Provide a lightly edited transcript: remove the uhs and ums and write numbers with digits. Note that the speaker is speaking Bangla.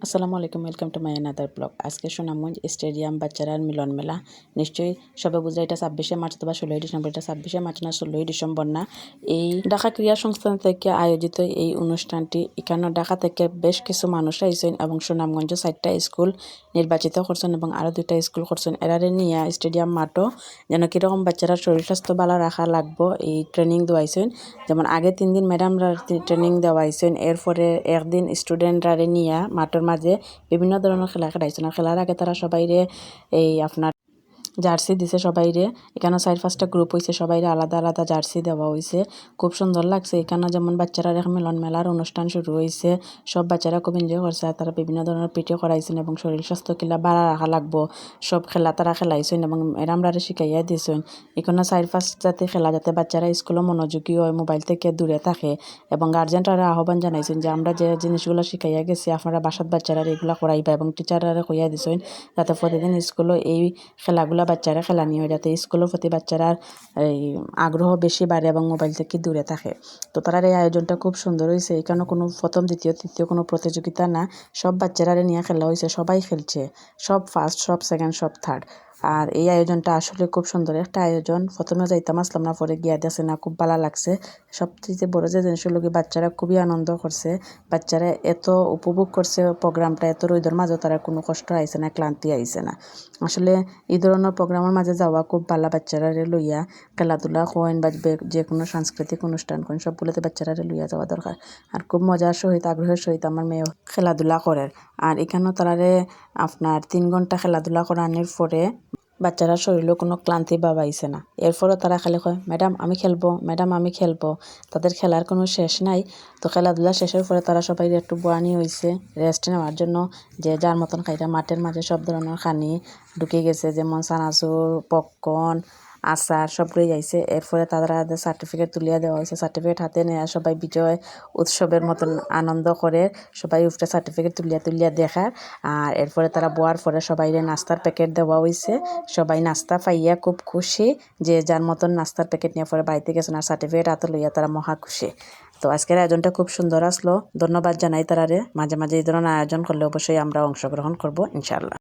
আসসালামু আলাইকুম, welcome to my another blog. আজকে সুনামগঞ্জ স্টেডিয়াম বাচ্চারার মিলন মেলা। নিশ্চয়ই সবাই বুঝে এটা 26শে মার্চ অথবা 16ই ডিসেম্বর। এটা 26শে মার্চ না 16ই ডিসেম্বর না। এই ঢাকা ক্রীড়া সংস্থান থেকে আয়োজিত এই অনুষ্ঠানটি এখানে ঢাকা থেকে বেশ কিছু মানুষ আইসেন এবং সুনামগঞ্জ 4টা স্কুল নির্বাচিত করছেন এবং আরও 2টা স্কুল করছেন। এরারে নিয়ে স্টেডিয়াম মাঠও যেন কীরকম বাচ্চারা শরীর স্বাস্থ্য ভালো রাখা লাগবো এই ট্রেনিং দেওয়াইছেন। যেমন আগে 3 দিন ম্যাডামরা ট্রেনিং দেওয়াইছেন, এরপরে একদিন স্টুডেন্টরারে নিয়ে মাঠের মাঝে বিভিন্ন ধরনের খেলা খেলাইছেন। আর খেলার আগে তারা সবাইরে এই আপনার জার্সি দিছে সবাইরে। এখানে 4-5টা গ্রুপ হয়েছে, সবাইরে আলাদা আলাদা জার্সি দেওয়া হয়েছে। খুব সুন্দর লাগছে। এখানে যেমন বাচ্চারা মিলন মেলার অনুষ্ঠান শুরু হয়েছে, সব বাচ্চারা খুব এনজয় করছে। আর তারা বিভিন্ন ধরনের পিঠে করাইছেন এবং শরীর স্বাস্থ্য কিলা বাড়া রাখা লাগবো সব খেলা তারা খেলাইছেন এবং ম্যাডামরা শিখাইয়া দিয়েছেন। এখানে 4-5 জাতি খেলা যাতে বাচ্চারা স্কুলে মনোযোগী হয়, মোবাইল থেকে দূরে থাকে এবং গার্জেনরা আহ্বান জানাইছেন যে আমরা যে জিনিসগুলো শিখাইয়া গেছি আপনারা বাসাত বাচ্চারা এগুলো করাইবা এবং টিচাররা কইয়া দিয়েছেন যাতে প্রতিদিন স্কুলে এই খেলাগুলো বাচ্চারা খেলা নিয়ে যাতে স্কুলের প্রতি বাচ্চারা এই আগ্রহ বেশি বাড়ে এবং মোবাইল থেকে দূরে থাকে। তো তার এই আয়োজনটা খুব সুন্দর হয়েছে। এখানে কোনো প্রথম দ্বিতীয় তৃতীয় কোনো প্রতিযোগিতা না, সব বাচ্চারা নিয়ে খেলা হয়েছে, সবাই খেলছে, সব ফার্স্ট সব সেকেন্ড সব থার্ড। আর এই আয়োজনটা আসলে খুব সুন্দর একটা আয়োজন। প্রথমে যাইতাম আসলাম না, পরে গিয়া দেখছে না খুব ভালো লাগছে। সবচেয়ে বড় যে জিনিস হলো বাচ্চারা খুবই আনন্দ করছে, বাচ্চারা এত উপভোগ করছে প্রোগ্রামটা, এত রোদের মাঝে তারা কোনো কষ্ট আইছে না, ক্লান্তি আইছে না। আসলে এই ধরনের প্রোগ্রামের মাঝে যাওয়া খুব ভালো। বাচ্চারা লইয়া খেলাধুলা করেন বা যে কোনো সাংস্কৃতিক অনুষ্ঠান করেন সবগুলোতে বাচ্চারা লইয়া যাওয়া দরকার। আর খুব মজার সহিত আগ্রহের সহিত আমার মেয়ে খেলাধুলা করেন। আর এখানেও তারারে আপনার 3 ঘন্টা খেলাধুলা করানোর পরে বাচ্চারা শরীরেও কোনো ক্লান্তি ভাব আইছে না। এরপরও তারা খালি কয় ম্যাডাম আমি খেলবো, ম্যাডাম আমি খেলবো। তাদের খেলার কোনো শেষ নাই। তো খেলাধুলা শেষের পরে তারা সবাই একটু বোয়ানি হয়েছে রেস্ট নেওয়ার জন্য, যে যার মতন খাইটা মাঠের মাঝে সব ধরনের খানি ঢুকে গেছে, যেমন চানাচুর, পপকর্ন, আচার সবগুলোই যাইছে। এরপরে তারা সার্টিফিকেট তুলিয়া দেওয়া হয়েছে। সার্টিফিকেট হাতে নেওয়া সবাই বিজয় উৎসবের মতন আনন্দ করে সবাই উঠে সার্টিফিকেট তুলিয়া দেখার। আর এরপরে তারা বোয়ার পরে সবাইরে নাস্তার প্যাকেট দেওয়া হয়েছে। সবাই নাস্তা পাইয়া খুব খুশি, যে যার মতন নাস্তার প্যাকেট নিয়ে পরে বাড়িতে গেছেন আর সার্টিফিকেট হাতে লইয়া তারা মহা খুশি। তো আজকের আয়োজনটা খুব সুন্দর আসলো। ধন্যবাদ জানাই তারারে। মাঝে মাঝে এই ধরনের আয়োজন করলে অবশ্যই আমরা অংশগ্রহণ করব ইনশাআল্লাহ।